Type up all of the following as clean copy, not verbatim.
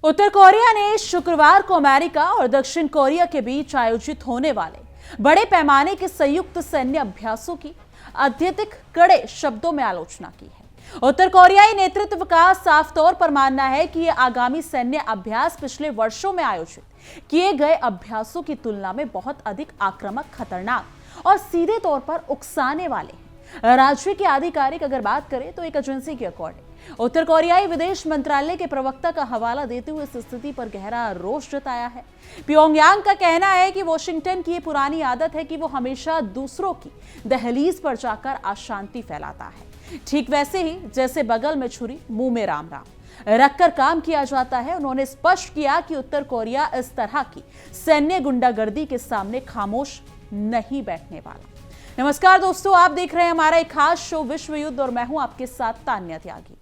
उत्तर Korea ने शुक्रवार को अमेरिका और दक्षिण कोरिया के बीच आयोजित होने वाले बड़े पैमाने के संयुक्त सैन्य अभ्यासों की अत्यधिक कड़े शब्दों में आलोचना की है। उत्तर कोरियाई नेतृत्व का साफ तौर पर मानना है कि ये आगामी सैन्य अभ्यास पिछले वर्षों में आयोजित किए गए अभ्यासों की तुलना में बहुत अधिक आक्रामक, खतरनाक और सीधे तौर पर उकसाने वाले हैं। राज्य की आधिकारिक अगर बात करें तो एक एजेंसी के अकॉर्डिंग उत्तर कोरियाई विदेश मंत्रालय के प्रवक्ता का हवाला देते हुए इस स्थिति पर गहरा रोष जताया है। प्योंगयांग का कहना है कि वॉशिंगटन की ये पुरानी आदत है कि वो हमेशा दूसरों की दहलीज पर जाकर अशांति फैलाता है, ठीक वैसे ही जैसे बगल में छुरी मुंह में राम राम रखकर काम किया जाता है। उन्होंने स्पष्ट किया कि उत्तर कोरिया इस तरह की सैन्य गुंडागर्दी के सामने खामोश नहीं बैठने वाला। नमस्कार दोस्तों, आप देख रहे हैं हमारा एक खास शो विश्व युद्ध और मैं हूं आपके साथ तान्या त्यागी।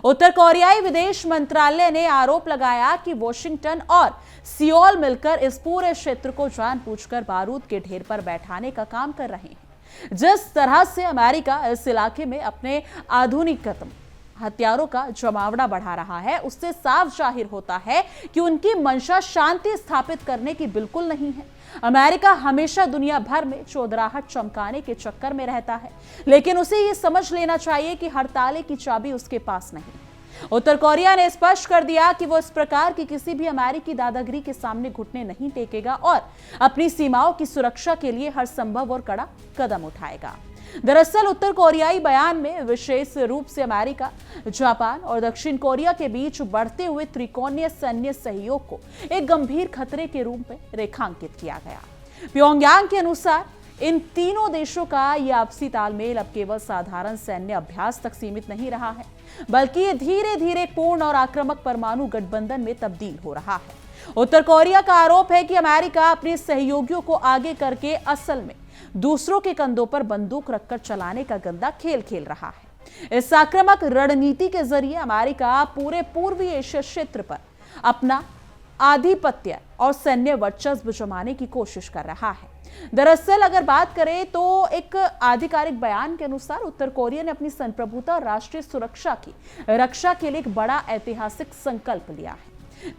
उत्तर कोरियाई विदेश मंत्रालय ने आरोप लगाया कि वॉशिंगटन और सियोल मिलकर इस पूरे क्षेत्र को जानबूझकर बारूद के ढेर पर बैठाने का काम कर रहे हैं। जिस तरह से अमेरिका इस इलाके में अपने आधुनिकतम हथियारों का जमावड़ा बढ़ा रहा है, उससे साफ जाहिर होता है कि उनकी मंशा शांति स्थापित करने की बिल्कुल नहीं है। अमेरिका हमेशा दुनिया भर में चौधराहट चमकाने के चक्कर में रहता है, लेकिन उसे यह समझ लेना चाहिए कि हर ताले की चाबी उसके पास नहीं है। उत्तर कोरिया ने स्पष्ट कर दिया कि वो इस प्रकार की किसी भी अमेरिकी दादागिरी के सामने घुटने नहीं टेकेगा और अपनी सीमाओं की सुरक्षा के लिए हर संभव और कड़ा कदम उठाएगा। दरअसल उत्तर कोरियाई बयान में विशेष रूप से अमेरिका, जापान और दक्षिण कोरिया के बीच बढ़ते हुए त्रिकोणीय सैन्य सहयोग को एक गंभीर खतरे के रूप में रेखांकित किया गया। प्योंगयांग के अनुसार इन तीनों देशों का यह आपसी तालमेल अब केवल साधारण सैन्य अभ्यास तक सीमित नहीं रहा है, बल्कि ये धीरे धीरे पूर्ण और आक्रामक परमाणु गठबंधन में तब्दील हो रहा है। उत्तर कोरिया का आरोप है कि अमेरिका अपने सहयोगियों को आगे करके असल में दूसरों के कंधों पर बंदूक रखकर चलाने का गंदा खेल खेल रहा है। इस आक्रामक रणनीति के जरिए अमेरिका पूरे पूर्वी एशिया क्षेत्र पर अपना आधिपत्य और सैन्य वर्चस्व जमाने की कोशिश कर रहा है। दरअसल अगर बात करें तो एक आधिकारिक बयान के अनुसार उत्तर कोरिया ने अपनी संप्रभुता और राष्ट्रीय सुरक्षा की रक्षा के लिए एक बड़ा ऐतिहासिक संकल्प लिया है।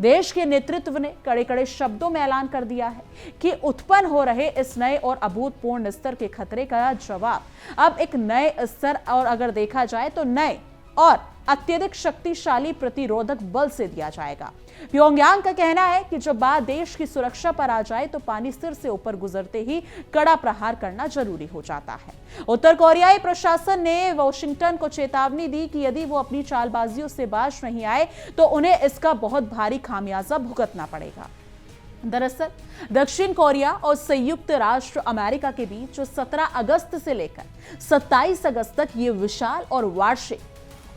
देश के नेतृत्व ने कड़े कड़े शब्दों में ऐलान कर दिया है कि उत्पन्न हो रहे इस नए और अभूतपूर्व स्तर के खतरे का जवाब अब एक नए स्तर और अगर देखा जाए तो नए और अत्यधिक शक्तिशाली प्रतिरोधक बल से दिया जाएगा। प्योंगयांग का कहना है कि जब बात देश की सुरक्षा पर आ जाए तो पानी सिर से ऊपर गुजरते ही कड़ा प्रहार करना जरूरी हो जाता है। उत्तर कोरियाई प्रशासन ने वॉशिंगटन को चेतावनी दी कि यदि वो अपनी चालबाजियों से बाज नहीं आए तो उन्हें इसका बहुत भारी खामियाजा भुगतना पड़ेगा। दरअसल दक्षिण कोरिया और संयुक्त राष्ट्र अमेरिका के बीच 17 अगस्त से लेकर 27 अगस्त तक ये विशाल और वार्षिक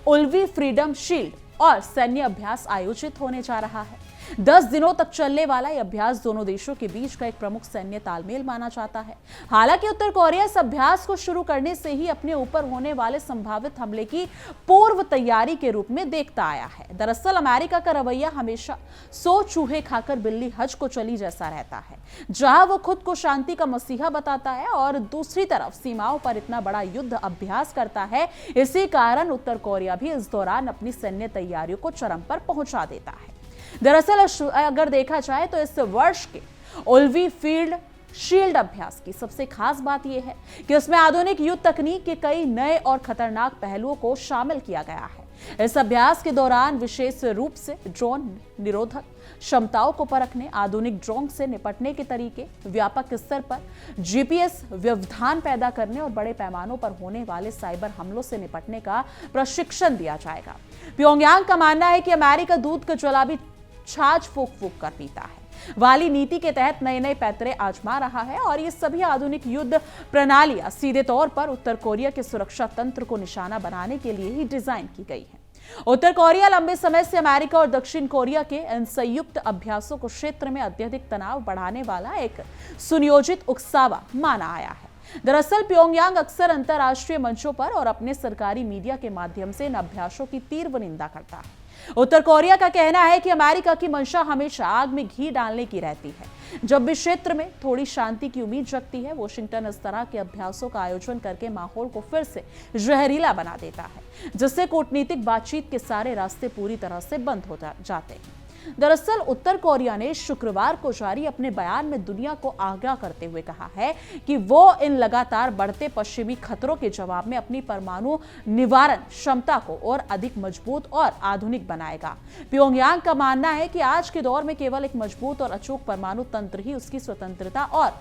उल्वी फ्रीडम शील्ड और सैन्य अभ्यास आयोजित होने जा रहा है। 10 दिनों तक चलने वाला यह अभ्यास दोनों देशों के बीच का एक प्रमुख सैन्य तालमेल माना जाता है। हालांकि उत्तर कोरिया इस अभ्यास को शुरू करने से ही अपने ऊपर होने वाले संभावित हमले की पूर्व तैयारी के रूप में देखता आया है। दरअसल अमेरिका का रवैया हमेशा 100 चूहे खाकर बिल्ली हज को चली जैसा रहता है, जहां वो खुद को शांति का मसीहा बताता है और दूसरी तरफ सीमाओं पर इतना बड़ा युद्ध अभ्यास करता है। इसी कारण उत्तर कोरिया भी इस दौरान अपनी सैन्य तैयारियों को चरम पर पहुंचा देता है। दरअसल अगर देखा जाए तो इस वर्ष के उल्वी फील्ड शील्ड अभ्यास की सबसे खास बात यह है कि उसमें आधुनिक युद्ध तकनीक के कई नए और खतरनाक पहलुओं को शामिल किया गया है। इस अभ्यास के दौरान विशेष रूप से ड्रोन निरोधक क्षमताओं को परखने, आधुनिक ड्रोन से निपटने के तरीके, व्यापक स्तर पर जीपीएस व्यवधान पैदा करने और बड़े पैमानों पर होने वाले साइबर हमलों से निपटने का प्रशिक्षण दिया जाएगा। प्योंगयांग का मानना है कि अमेरिका दूध का ज्वाला भी छाछ फूक फूक कर पीता है वाली नीति के तहत नए नए पैतरे आजमा रहा है और ये सभी आधुनिक युद्ध प्रणालियां सीधे तौर पर उत्तर कोरिया के सुरक्षा तंत्र को निशाना बनाने के लिए ही डिजाइन की गई है। उत्तर कोरिया लंबे समय से अमेरिका और दक्षिण कोरिया के इन संयुक्त अभ्यासों को क्षेत्र में अत्यधिक तनाव बढ़ाने वाला एक सुनियोजित उकसावा माना आया है। दरअसल प्योंगयांग अक्सर अंतर्राष्ट्रीय मंचों पर और अपने सरकारी मीडिया के माध्यम से इन अभ्यासों की तीव्र निंदा करता है। उत्तर कोरिया का कहना है कि अमेरिका की मंशा हमेशा आग में घी डालने की रहती है। जब भी क्षेत्र में थोड़ी शांति की उम्मीद जगती है, वॉशिंगटन इस तरह के अभ्यासों का आयोजन करके माहौल को फिर से जहरीला बना देता है, जिससे कूटनीतिक बातचीत के सारे रास्ते पूरी तरह से बंद हो जाते हैं। दरअसल उत्तर कोरिया ने शुक्रवार को जारी अपने बयान में दुनिया को आगाह करते हुए कहा है कि वो इन लगातार बढ़ते पश्चिमी खतरों के जवाब में अपनी परमाणु निवारण क्षमता को और अधिक मजबूत और आधुनिक बनाएगा। प्योंगयांग का मानना है कि आज के दौर में केवल एक मजबूत और अचूक परमाणु तंत्र ही उसकी स्वतंत्रता और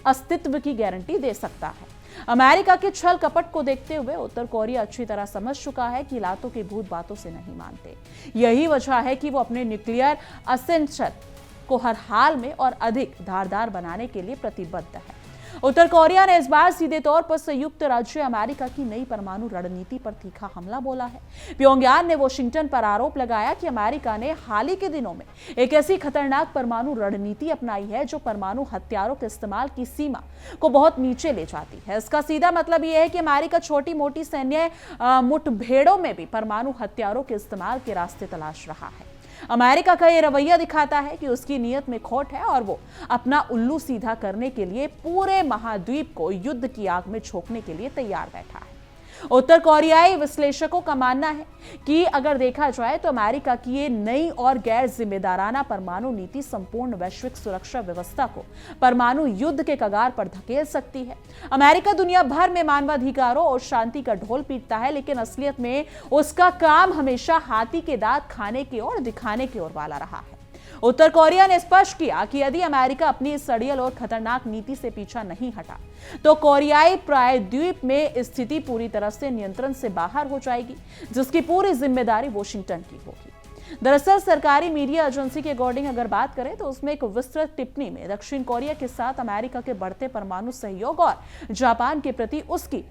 अस्तित्व की गारंटी दे सकता है। अमेरिका के छल कपट को देखते हुए उत्तर कोरिया अच्छी तरह समझ चुका है कि लातों के भूत बातों से नहीं मानते। यही वजह है कि वो अपने न्यूक्लियर असेंशन को हर हाल में और अधिक धारदार बनाने के लिए प्रतिबद्ध है। उत्तर कोरिया ने इस बार सीधे तौर पर संयुक्त राज्य अमेरिका की नई परमाणु रणनीति पर तीखा हमला बोला है। प्योंगयांग ने वॉशिंगटन पर आरोप लगाया कि अमेरिका ने हाल ही के दिनों में एक ऐसी खतरनाक परमाणु रणनीति अपनाई है जो परमाणु हथियारों के इस्तेमाल की सीमा को बहुत नीचे ले जाती है। इसका सीधा मतलब यह है कि अमेरिका छोटी मोटी सैन्य मुठभेड़ों में भी परमाणु हथियारों के इस्तेमाल के रास्ते तलाश रहा है। अमेरिका का यह रवैया दिखाता है कि उसकी नीयत में खोट है और वो अपना उल्लू सीधा करने के लिए पूरे महाद्वीप को युद्ध की आग में झोंकने के लिए तैयार बैठा है। उत्तर कोरियाई विश्लेषकों का मानना है कि अगर देखा जाए तो अमेरिका की ये नई और गैर जिम्मेदाराना परमाणु नीति संपूर्ण वैश्विक सुरक्षा व्यवस्था को परमाणु युद्ध के कगार पर धकेल सकती है। अमेरिका दुनिया भर में मानवाधिकारों और शांति का ढोल पीटता है, लेकिन असलियत में उसका काम हमेशा हाथी के दांत खाने की ओर दिखाने की ओर वाला रहा है। उत्तर कोरिया ने स्पष्ट किया कि यदि अमेरिका अपनी इस सड़ियल और खतरनाक नीति से पीछा नहीं हटा तो कोरियाई प्रायद्वीप में स्थिति पूरी तरह से नियंत्रण से बाहर हो जाएगी, जिसकी पूरी जिम्मेदारी वॉशिंगटन की होगी। दरअसल सरकारी मीडिया एजेंसी के अकॉर्डिंग अगर बात करें तो उसमें एक विस्तृत टिप्पणी में दक्षिण कोरिया के साथ अमेरिका के बढ़ते परमाणु सहयोग और जापान के प्रति उसकी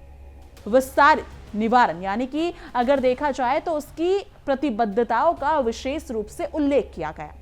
विस्तारित निवारण यानी कि अगर देखा जाए तो उसकी प्रतिबद्धताओं का विशेष रूप से उल्लेख किया गया।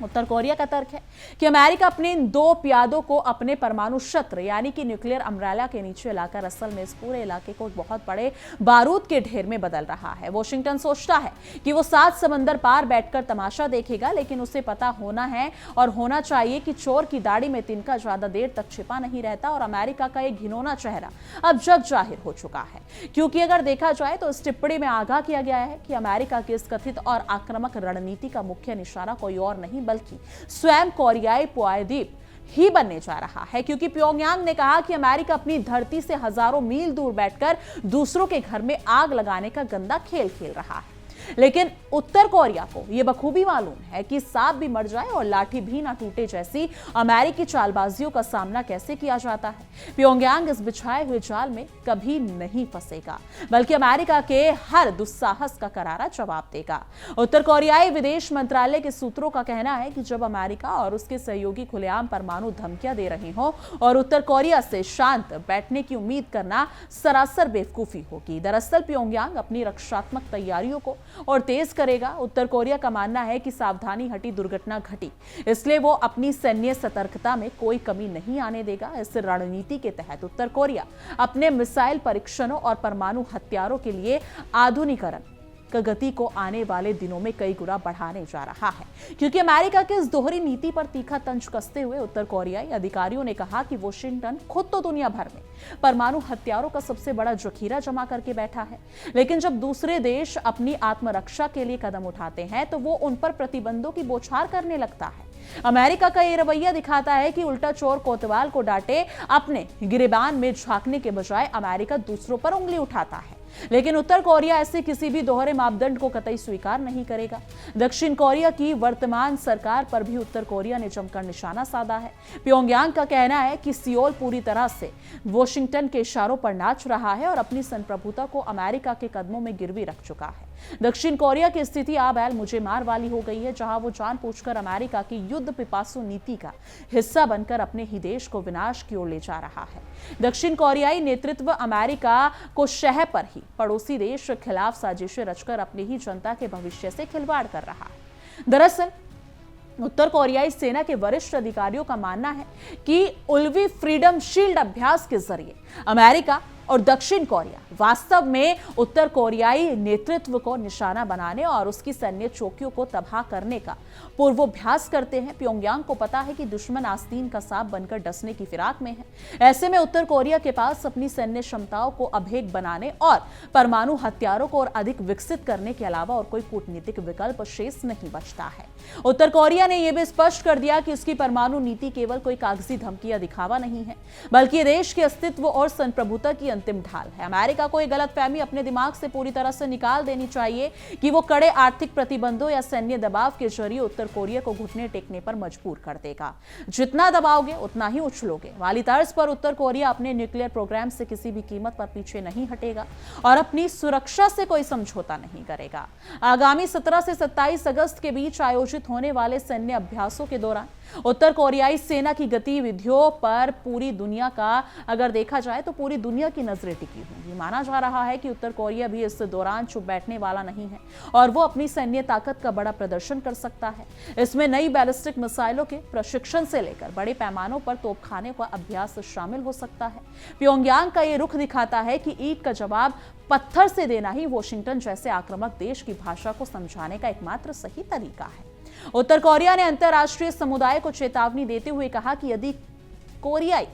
उत्तर कोरिया का तर्क है कि अमेरिका अपने इन दो प्यादों को अपने परमाणु शस्त्र यानी कि न्यूक्लियर अम्ब्रेला के नीचे लाकर असल में इस पूरे इलाके को बहुत बड़े बारूद के ढेर में बदल रहा है। वॉशिंगटन सोचता है कि वो 7 समंदर पार बैठकर तमाशा देखेगा, लेकिन उसे पता होना है और होना चाहिए कि चोर की दाढ़ी में तिनका ज्यादा देर तक छिपा नहीं रहता और अमेरिका का एक घिनौना चेहरा अब जग जाहिर हो चुका है। क्योंकि अगर देखा जाए तो इस टिप्पणी में आगाह किया गया है कि अमेरिका की इस कथित और आक्रामक रणनीति का मुख्य निशाना कोई और नहीं बल्कि स्वयं कोरियाई प्रायद्वीप ही बनने जा रहा है, क्योंकि प्योंगयांग ने कहा कि अमेरिका अपनी धरती से हजारों मील दूर बैठकर दूसरों के घर में आग लगाने का गंदा खेल खेल रहा है। लेकिन उत्तर कोरिया को यह बखूबी मालूम है कि सांप भी मर जाए और लाठी भी ना टूटे जैसी अमेरिकी चालबाजियों का सामना कैसे किया जाता है। प्योंगयांग इस बिछाए हुए जाल में कभी नहीं फंसेगा, बल्कि अमेरिका के हर दुस्साहस का करारा जवाब देगा। उत्तर कोरियाई विदेश मंत्रालय के सूत्रों का कहना है कि जब अमेरिका और उसके सहयोगी खुलेआम परमाणु धमकियां दे रहे हो और उत्तर कोरिया से शांत बैठने की उम्मीद करना सरासर बेवकूफी होगी। दरअसल प्योंगयांग अपनी रक्षात्मक तैयारियों को और तेज करेगा। उत्तर कोरिया का मानना है कि सावधानी हटी दुर्घटना घटी, इसलिए वो अपनी सैन्य सतर्कता में कोई कमी नहीं आने देगा। इस रणनीति के तहत उत्तर कोरिया अपने मिसाइल परीक्षणों और परमाणु हथियारों के लिए आधुनिकीकरण गति को आने वाले दिनों में कई गुना बढ़ाने जा रहा है, क्योंकि अमेरिका की इस दोहरी नीति पर तीखा तंज कसते हुए उत्तर कोरियाई अधिकारियों ने कहा कि वॉशिंगटन खुद तो दुनिया भर में परमाणु हथियारों का सबसे बड़ा जखीरा जमा करके बैठा है, लेकिन जब दूसरे देश अपनी आत्मरक्षा के लिए कदम उठाते हैं तो वो उन पर प्रतिबंधों की बौछार करने लगता है। अमेरिका का यह रवैया दिखाता है कि उल्टा चोर कोतवाल को डांटे, अपने गिरेबान में झांकने के बजाय अमेरिका दूसरों पर उंगली उठाता है। लेकिन उत्तर कोरिया ऐसे किसी भी दोहरे मापदंड को कतई स्वीकार नहीं करेगा। दक्षिण कोरिया की वर्तमान सरकार पर भी उत्तर कोरिया ने जमकर निशाना साधा है। प्योंगयांग का कहना है कि सियोल पूरी तरह से वॉशिंगटन के इशारों पर नाच रहा है और अपनी संप्रभुता को अमेरिका के कदमों में गिरवी रख चुका है। दक्षिण कोरिया की स्थिति अब बैल मुझे मार वाली हो गई है, जहां वो जानबूझकर अमेरिका की युद्ध पिपासु नीति का हिस्सा बनकर अपने ही देश को विनाश की ओर ले जा रहा है। दक्षिण कोरियाई नेतृत्व अमेरिका को शह पर ही पड़ोसी देश के खिलाफ साजिशें रचकर अपनी ही जनता के भविष्य से खिलवाड़ कर रहा है। दरअसल उत्तर कोरियाई सेना के वरिष्ठ अधिकारियों का मानना है कि उल्वी फ्रीडम शील्ड अभ्यास के जरिए अमेरिका और दक्षिण कोरिया वास्तव में उत्तर कोरियाई नेतृत्व को निशाना बनाने और उसकी सैन्य चौकियों को तबाह करने का पूर्वाभ्यास करते हैं। प्योंगयांग को पता है कि दुश्मन आस्तीन का सांप बनकर डसने की फिराक में है। ऐसे में उत्तर कोरिया के पास अपनी सैन्य क्षमताओं को अभेद्य बनाने और परमाणु हथियारों को और अधिक विकसित करने के अलावा और कोई कूटनीतिक विकल्प शेष नहीं बचता है। उत्तर कोरिया ने यह भी स्पष्ट कर दिया कि उसकी परमाणु नीति केवल कोई कागजी धमकी या दिखावा नहीं है, बल्कि देश के अस्तित्व और संप्रभुता की अंतिम ढाल है। अमेरिका को यह गलतफहमी अपने दिमाग से पूरी तरह से निकाल देनी चाहिए कि वो कड़े आर्थिक प्रतिबंधों या सैन्य दबाव के जरिए उत्तर कोरिया को घुटने टेकने पर मजबूर कर देगा। जितना दबाओगे उतना ही उछलोगे वाली तर्ज पर उत्तर कोरिया अपने न्यूक्लियर प्रोग्राम से किसी भी कीमत पर पीछे नहीं हटेगा और अपनी सुरक्षा से कोई समझौता नहीं करेगा। आगामी 17 से 27 अगस्त के बीच आयोजित होने वाले सैन्य अभ्यासों के दौरान उत्तर कोरियाई सेना की गतिविधियों पर पूरी दुनिया का अगर देखा जाए तो पूरी दुनिया की नजरें टिकी होंगी। माना जा रहा है कि उत्तर कोरिया भी इस दौरान चुप बैठने वाला नहीं है और वो अपनी सैन्य ताकत का बड़ा प्रदर्शन कर सकता है। इसमें नई बैलिस्टिक मिसाइलों के प्रशिक्षण से लेकर बड़े पैमानों पर तोपखाने का अभ्यास शामिल हो सकता है। प्योंगयांग का ये रुख दिखाता है कि ईंट का जवाब पत्थर से देना ही वॉशिंगटन जैसे आक्रामक देश की भाषा को समझाने का एकमात्र सही तरीका है। उत्तर कोरिया ने अंतर्राष्ट्रीय समुदाय को चेतावनी देते हुए कहा कि यदि कोरियाई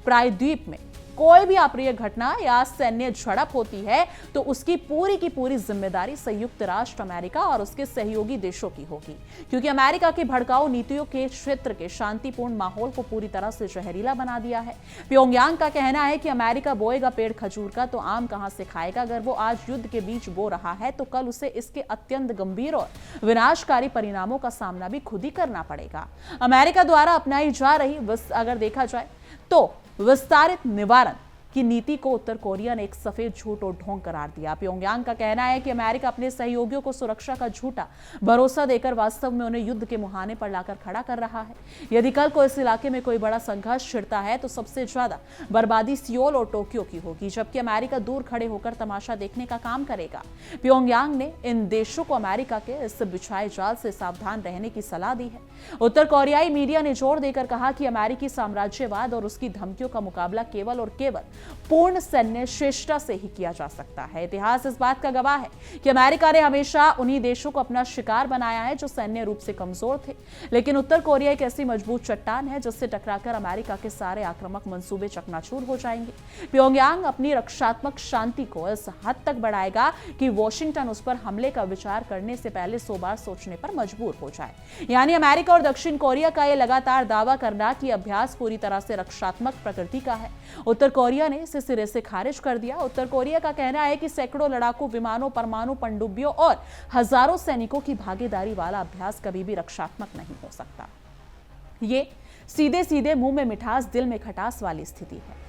प्रायद्वीप में कोई भी अप्रिय घटना या सैन्य झड़प होती है तो उसकी पूरी की पूरी जिम्मेदारी संयुक्त राष्ट्र अमेरिका और उसके सहयोगी देशों की होगी, क्योंकि अमेरिका की भड़काऊ नीतियों के क्षेत्र के शांतिपूर्ण माहौल को पूरी तरह से जहरीला बना दिया है। प्योंगयांग का कहना है कि अमेरिका बोएगा पेड़ खजूर का तो आम कहां से खाएगा। अगर वो आज युद्ध के बीच बो रहा है तो कल उसे इसके अत्यंत गंभीर और विनाशकारी परिणामों का सामना भी खुद ही करना पड़ेगा। अमेरिका द्वारा अपनाई जा रही अगर देखा जाए तो विस्तारित निवारण की नीति को उत्तर कोरिया ने एक सफेद झूठ और ढोंग करार दिया। प्योंगयांग का कहना है कि अमेरिका अपने सहयोगियों को सुरक्षा का झूठा भरोसा देकर वास्तव में उन्हें युद्ध के मुहाने पर लाकर खड़ा कर रहा है। यदि कल को इस इलाके में कोई बड़ा संघर्ष छिड़ता है तो सबसे ज्यादा बर्बादी सियोल और टोक्यो की होगी, जबकि अमेरिका दूर खड़े होकर तमाशा देखने का काम करेगा। प्योंगयांग ने इन देशों को अमेरिका के इस बिछाए जाल से सावधान रहने की सलाह दी है। उत्तर कोरियाई मीडिया ने जोर देकर कहा कि अमेरिकी साम्राज्यवाद और उसकी धमकियों का मुकाबला केवल और केवल पूर्ण सैन्य श्रेष्ठता से ही किया जा सकता है। इतिहास इस बात का गवाह है कि अमेरिका ने हमेशा उन्हीं देशों को अपना शिकार बनाया है जो सैन्य रूप से कमजोर थे, लेकिन उत्तर कोरिया एक ऐसी मजबूत चट्टान है जिससे टकराकर अमेरिका के सारे आक्रामक मंसूबे चकनाचूर हो जाएंगे। प्योंगयांग अपनी रक्षात्मक शांति को इस हद तक बढ़ाएगा कि वॉशिंगटन उस पर हमले का विचार करने से पहले 100 बार सोचने पर मजबूर हो जाए। यानी अमेरिका और दक्षिण कोरिया का यह लगातार दावा करना कि अभ्यास पूरी तरह से रक्षात्मक प्रकृति का है, उत्तर कोरिया ने इसे सिरे से खारिज कर दिया। उत्तर कोरिया का कहना है कि सैकड़ों लड़ाकू विमानों, परमाणु पनडुब्बियों और हजारों सैनिकों की भागीदारी वाला अभ्यास कभी भी रक्षात्मक नहीं हो सकता। ये सीधे सीधे मुंह में मिठास दिल में खटास वाली स्थिति है।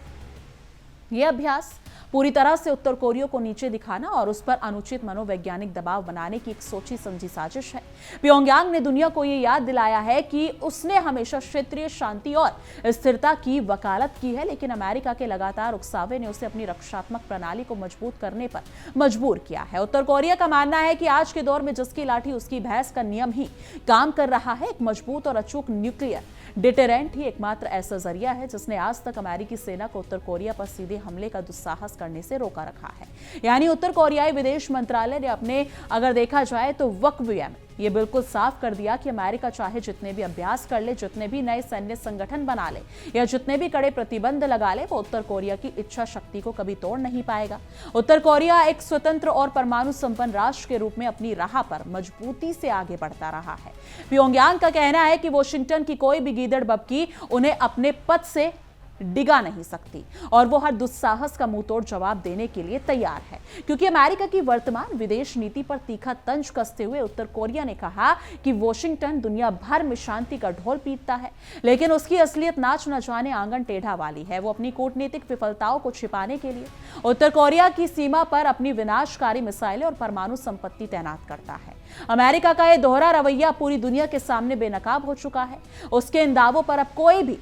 यह अभ्यास पूरी तरह से उत्तर कोरिया को नीचे दिखाना और उस पर अनुचित मनोवैज्ञानिक दबाव बनाने की एक सोची समझी साजिश है। प्योंगयांग ने दुनिया को यह याद दिलाया है कि उसने हमेशा क्षेत्रीय शांति और स्थिरता की वकालत की है, लेकिन अमेरिका के लगातार उकसावे ने उसे अपनी रक्षात्मक प्रणाली को मजबूत करने पर मजबूर किया है। उत्तर कोरिया का मानना है कि आज के दौर में जिसकी लाठी उसकी भैंस का नियम ही काम कर रहा है। एक मजबूत और अचूक न्यूक्लियर डिटेरेंट ही एकमात्र ऐसा जरिया है जिसने आज तक अमेरिकी सेना को उत्तर कोरिया पर सीधे हमले का दुस्साहस करने से रोका रखा है। यानी उत्तर कोरियाई विदेश मंत्रालय ने अपने अगर देखा जाए तो वक्तव्य में ये बिल्कुल साफ कर दिया कि अमेरिका चाहे जितने भी अभ्यास कर ले, जितने भी नए सैन्य संगठन बना ले या जितने भी कड़े प्रतिबंध लगा ले, वो उत्तर कोरिया की इच्छा शक्ति को कभी तोड़ नहीं पाएगा। उत्तर कोरिया एक स्वतंत्र और परमाणु संपन्न राष्ट्र के रूप में अपनी राह पर मजबूती से आगे बढ़ता रहा है। प्योंगयांग का कहना है कि वॉशिंगटन की कोई भी गीदड़ बबकी उन्हें अपने पद से डिगा नहीं सकती और वो हर दुस्साहस का मुंहतोड़ जवाब देने के लिए तैयार है, क्योंकि अमेरिका की वर्तमान विदेश नीति पर तीखा तंज कसते हुए उत्तर कोरिया ने कहा कि वॉशिंगटन दुनिया भर में शांति का ढोल पीटता है, लेकिन उसकी असलियत नाच न जाने आंगन टेढ़ा वाली है। वो अपनी कूटनीतिक विफलताओं को छिपाने के लिए उत्तर कोरिया की सीमा पर अपनी विनाशकारी मिसाइलें और परमाणु संपत्ति तैनात करता है। अमेरिका का यह दोहरा रवैया पूरी दुनिया के सामने बेनकाब हो चुका है। उसके इन दावों पर अब कोई भी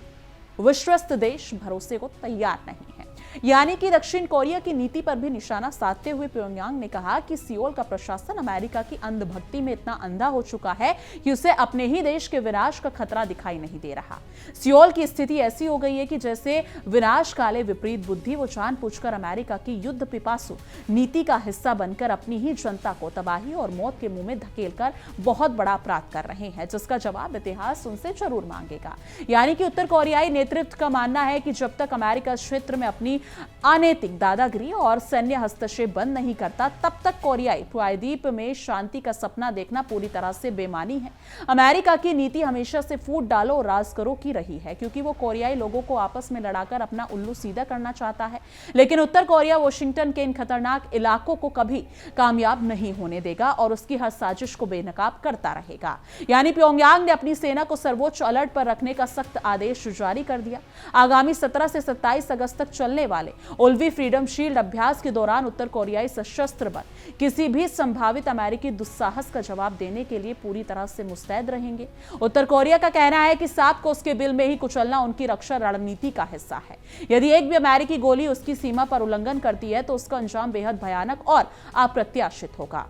विश्वस्त देश भरोसे को तैयार नहीं है। यानी कि दक्षिण कोरिया की नीति पर भी निशाना साधते हुए प्योंगयांग ने कहा कि सियोल का प्रशासन अमेरिका की अंधभक्ति में इतना अंधा हो चुका है कि उसे अपने ही देश के विनाश का खतरा दिखाई नहीं दे रहा। सियोल की स्थिति ऐसी हो गई है कि जैसे विनाश काले विपरीत बुद्धि वो जानबूझकर अमेरिका की युद्ध पिपासु नीति का हिस्सा बनकर अपनी ही जनता को तबाही और मौत के मुंह में धकेलकर बहुत बड़ा अपराध कर रहे हैं, जिसका जवाब इतिहास उनसे जरूर मांगेगा। यानी कि उत्तर कोरियाई नेतृत्व का मानना है कि जब तक अमेरिका क्षेत्र में अपनी अनैतिक दादागिरी और सैन्य हस्तक्षेप बंद नहीं करता, तब तक कोरियाई प्रायद्वीप में शांति का सपना देखना पूरी तरह से बेमानी है। अमेरिका की नीति हमेशा से फूट डालो और राज करो की रही है, क्योंकि वो कोरियाई लोगों को आपस में लड़ाकर अपना उल्लू सीधा करना चाहता है। लेकिन उत्तर कोरिया वॉशिंगटन के इन खतरनाक इलाकों को कभी कामयाब नहीं होने देगा और उसकी हर साजिश को बेनकाब करता रहेगा। यानी प्योंगयांग ने अपनी सेना को सर्वोच्च अलर्ट पर रखने का सख्त आदेश जारी कर दिया। आगामी 17 से 27 अगस्त तक चलने वाले उल्वी फ्रीडम शील्ड अभ्यास के दौरान उत्तर कोरियाई सशस्त्र बल किसी भी संभावित अमेरिकी दुस्साहस का जवाब देने के लिए पूरी तरह से मुस्तैद रहेंगे। उत्तर कोरिया का कहना है कि सांप को उसके बिल में ही कुचलना उनकी रक्षा रणनीति का हिस्सा है। यदि एक भी अमेरिकी गोली उसकी सीमा पर उल्लंघन करती है तो उसका अंजाम बेहद भयानक और अप्रत्याशित होगा।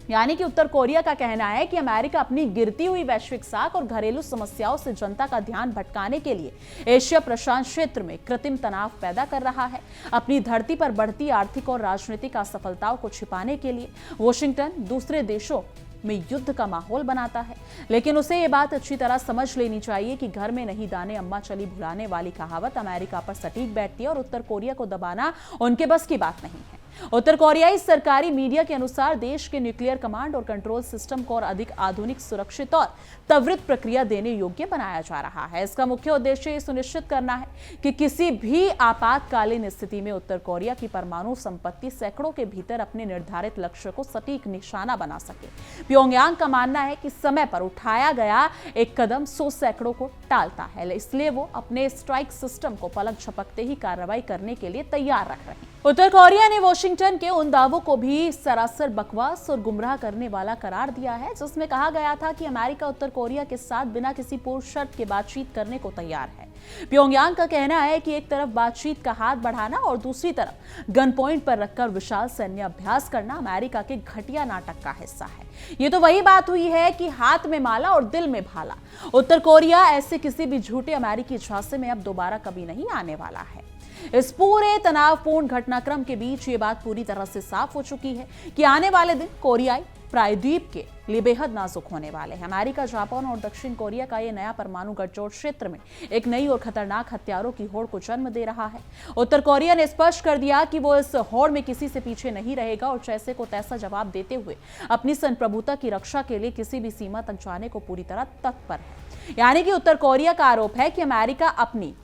यानी कि उत्तर कोरिया का कहना है कि अमेरिका अपनी गिरती हुई वैश्विक साख और घरेलू समस्याओं से जनता का ध्यान भटकाने के लिए एशिया प्रशांत क्षेत्र में कृत्रिम तनाव पैदा कर रहा है। अपनी धरती पर बढ़ती आर्थिक और राजनीतिक असफलताओं को छिपाने के लिए वॉशिंगटन दूसरे देशों में युद्ध का माहौल बनाता है। लेकिन उसे ये बात अच्छी तरह समझ लेनी चाहिए कि घर में नहीं दाने अम्मा चली भुलाने वाली कहावत अमेरिका पर सटीक बैठती है और उत्तर कोरिया को दबाना उनके बस की बात नहीं है। उत्तर कोरियाई सरकारी मीडिया के अनुसार देश के न्यूक्लियर कमांड और कंट्रोल सिस्टम को और अधिक आधुनिक, सुरक्षित और त्वरित प्रक्रिया देने योग्य बनाया जा रहा है। इसका मुख्य उद्देश्य ये सुनिश्चित करना है कि किसी भी आपातकालीन स्थिति में उत्तर कोरिया की परमाणु संपत्ति सैकड़ों के भीतर अपने निर्धारित लक्ष्य को सटीक निशाना बना सके। प्योंगयांग का मानना है कि समय पर उठाया गया एक कदम 100 सैकड़ों को टालता है, इसलिए वो अपने स्ट्राइक सिस्टम को पलक झपकते ही कार्रवाई करने के लिए तैयार रख रहे हैं। उत्तर कोरिया ने वॉशिंगटन के उन दावों को भी सरासर बकवास और गुमराह करने वाला करार दिया है, जिसमें कहा गया था कि अमेरिका उत्तर कोरिया के साथ बिना किसी पूर्व शर्त के बातचीत करने को तैयार है। प्योंगयांग का कहना है कि एक तरफ बातचीत का हाथ बढ़ाना और दूसरी तरफ गन पॉइंट पर रखकर विशाल सैन्य अभ्यास करना अमेरिका के घटिया नाटक का हिस्सा है। ये तो वही बात हुई है कि हाथ में माला और दिल में भाला। उत्तर कोरिया ऐसे किसी भी झूठे अमेरिकी झांसे में अब दोबारा कभी नहीं आने वाला है। इस पूरे तनावपूर्ण घटनाक्रम के बीच ये बात पूरी तरह से साफ हो चुकी है कि आने वाले दिन कोरियाई प्रायद्वीप के लिए बेहद नाजुक होने वाले हैं। अमेरिका, जापान और दक्षिण कोरिया का ये नया परमाणु गठजोड़ क्षेत्र में एक नई और खतरनाक हथियारों की होड़ को जन्म दे रहा है। उत्तर कोरिया ने स्पष्ट कर दिया कि वो इस होड़ में किसी से पीछे नहीं रहेगा और जैसे को तैसा जवाब देते हुए अपनी संप्रभुता की रक्षा के लिए किसी भी सीमा तक जाने को पूरी तरह तत्पर है। यानी कि उत्तर कोरिया का आरोप है कि अमेरिका अपनी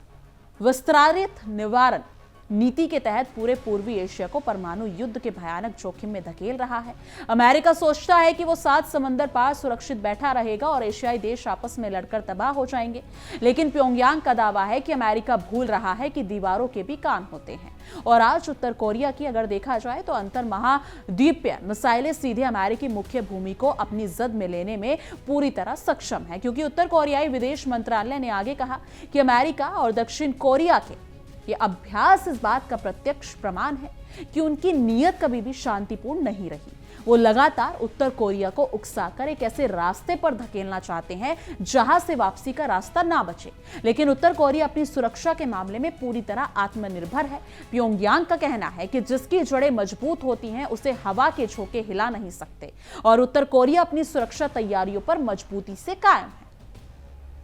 विस्तारित निवारण नीति के तहत पूरे पूर्वी एशिया को परमाणु युद्ध के भयानक जोखिम में धकेल रहा है। अमेरिका सोचता है कि वो 7 समंदर पार सुरक्षित बैठा रहेगा और एशियाई देश आपस में लड़कर तबाह हो जाएंगे। लेकिन प्योंगयांग का दावा है कि अमेरिका भूल रहा है कि दीवारों के भी कान होते हैं। और आज उत्तर कोरिया की अगर देखा जाए तो अंतर महाद्वीपीय मिसाइलें सीधे अमेरिकी मुख्य भूमि को अपनी जद में लेने में पूरी तरह सक्षम है, क्योंकि उत्तर कोरियाई विदेश मंत्रालय ने आगे कहा कि अमेरिका और दक्षिण कोरिया के ये अभ्यास इस बात का प्रत्यक्ष प्रमाण है कि उनकी नीयत कभी भी शांतिपूर्ण नहीं रही। वो लगातार उत्तर कोरिया को उकसाकर एक ऐसे रास्ते पर धकेलना चाहते हैं जहां से वापसी का रास्ता ना बचे। लेकिन उत्तर कोरिया अपनी सुरक्षा के मामले में पूरी तरह आत्मनिर्भर है। प्योंगयांग का कहना है कि जिसकी जड़ें मजबूत होती हैं उसे हवा के झोंके हिला नहीं सकते और उत्तर कोरिया अपनी सुरक्षा तैयारियों पर मजबूती से कायम है।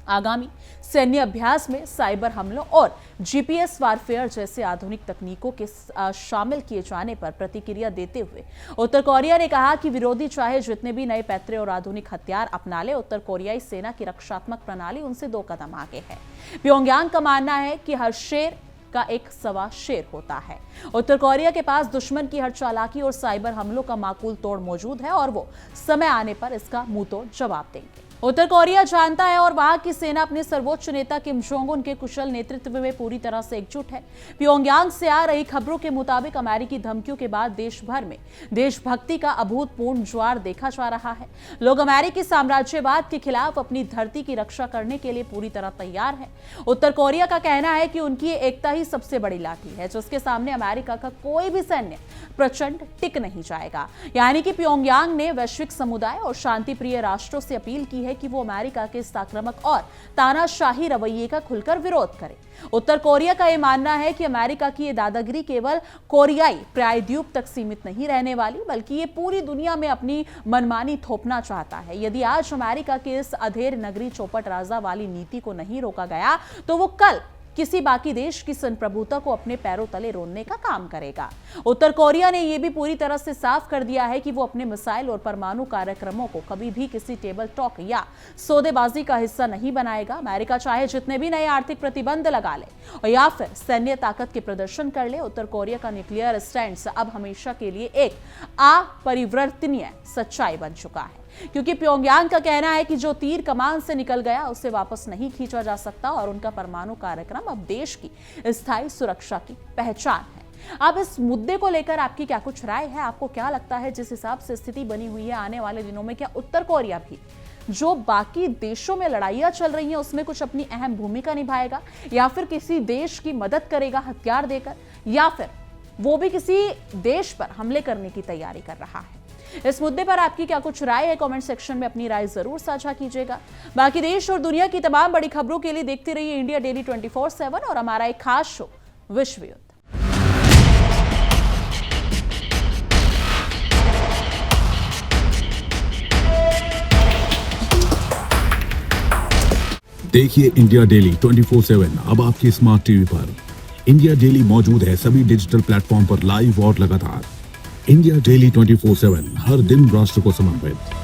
आगामी सैन्य अभ्यास में साइबर हमलों और जीपीएस वारफेयर जैसे आधुनिक तकनीकों के शामिल किए जाने पर प्रतिक्रिया देते हुए उत्तर कोरिया ने कहा कि विरोधी चाहे जितने भी नए पैतरे और आधुनिक हथियार अपना ले, उत्तर कोरियाई सेना की रक्षात्मक प्रणाली उनसे 2 कदम आगे है। प्योंगयांग का मानना है कि हर शेर का एक सवा शेर होता है। उत्तर कोरिया के पास दुश्मन की हर चालाकी और साइबर हमलों का माकूल तोड़ मौजूद है और वो समय आने पर इसका मुंह तोड़ जवाब देंगे। उत्तर कोरिया जानता है और वहां की सेना अपने सर्वोच्च नेता किम जोंग उन के कुशल नेतृत्व में पूरी तरह से एकजुट है। प्योंगयांग से आ रही खबरों के मुताबिक अमेरिकी धमकियों के बाद देश भर में देशभक्ति का अभूतपूर्व ज्वार देखा जा रहा है। लोग अमेरिकी साम्राज्यवाद के खिलाफ अपनी धरती की रक्षा करने के लिए पूरी तरह तैयार है। उत्तर कोरिया का कहना है कि उनकी एकता ही सबसे बड़ी लाठी है, जिसके सामने अमेरिका का कोई भी सैन्य प्रचंड टिक नहीं जाएगा। यानी कि प्योंगयांग ने वैश्विक समुदाय और शांति प्रिय राष्ट्रों से अपील की है कि वो अमेरिका के इस आक्रामक और तानाशाही रवैये का खुलकर विरोध करे। उत्तर कोरिया का यह मानना है कि अमेरिका की ये दादागिरी केवल कोरियाई प्रायद्वीप तक सीमित नहीं रहने वाली, बल्कि ये पूरी दुनिया में अपनी मनमानी थोपना चाहता है। यदि आज अमेरिका के इस अधेर नगरी चौपट राजा वाली नीति को नहीं रोका गया तो वो कल किसी बाकी देश की संप्रभुता को अपने पैरों तले रोनने का काम करेगा। उत्तर कोरिया ने यह भी पूरी तरह से साफ कर दिया है कि वो अपने मिसाइल और परमाणु कार्यक्रमों को कभी भी किसी टेबल टॉक या सौदेबाजी का हिस्सा नहीं बनाएगा। अमेरिका चाहे जितने भी नए आर्थिक प्रतिबंध लगा ले और या फिर सैन्य ताकत के प्रदर्शन कर ले, उत्तर कोरिया का न्यूक्लियर स्टैंड अब हमेशा के लिए एक अपरिवर्तनीय सच्चाई बन चुका है, क्योंकि प्योंगयांग का कहना है कि जो तीर कमान से निकल गया उसे वापस नहीं खींचा जा सकता और उनका परमाणु कार्यक्रम अब देश की स्थायी सुरक्षा की पहचान है। अब इस मुद्दे को लेकर आपकी क्या कुछ राय है? आपको क्या लगता है जिस हिसाब से स्थिति बनी हुई है आने वाले दिनों में क्या उत्तर कोरिया भी जो बाकी देशों में लड़ाइयां चल रही हैं उसमें कुछ अपनी अहम भूमिका निभाएगा, या फिर किसी देश की मदद करेगा हथियार देकर, या फिर वो भी किसी देश पर हमले करने की तैयारी कर रहा है? इस मुद्दे पर आपकी क्या कुछ राय है? कमेंट सेक्शन में अपनी राय जरूर साझा कीजिएगा। बाकी देश और दुनिया की तमाम बड़ी खबरों के लिए देखते रहिए इंडिया डेली 24/7 और हमारा एक खास शो विश्व युद्ध। देखिए इंडिया डेली 24/7 अब आपकी स्मार्ट टीवी पर। इंडिया डेली मौजूद है सभी डिजिटल प्लेटफॉर्म पर लाइव और लगातार। इंडिया डेली 24/7 हर दिन राष्ट्र को समर्पित।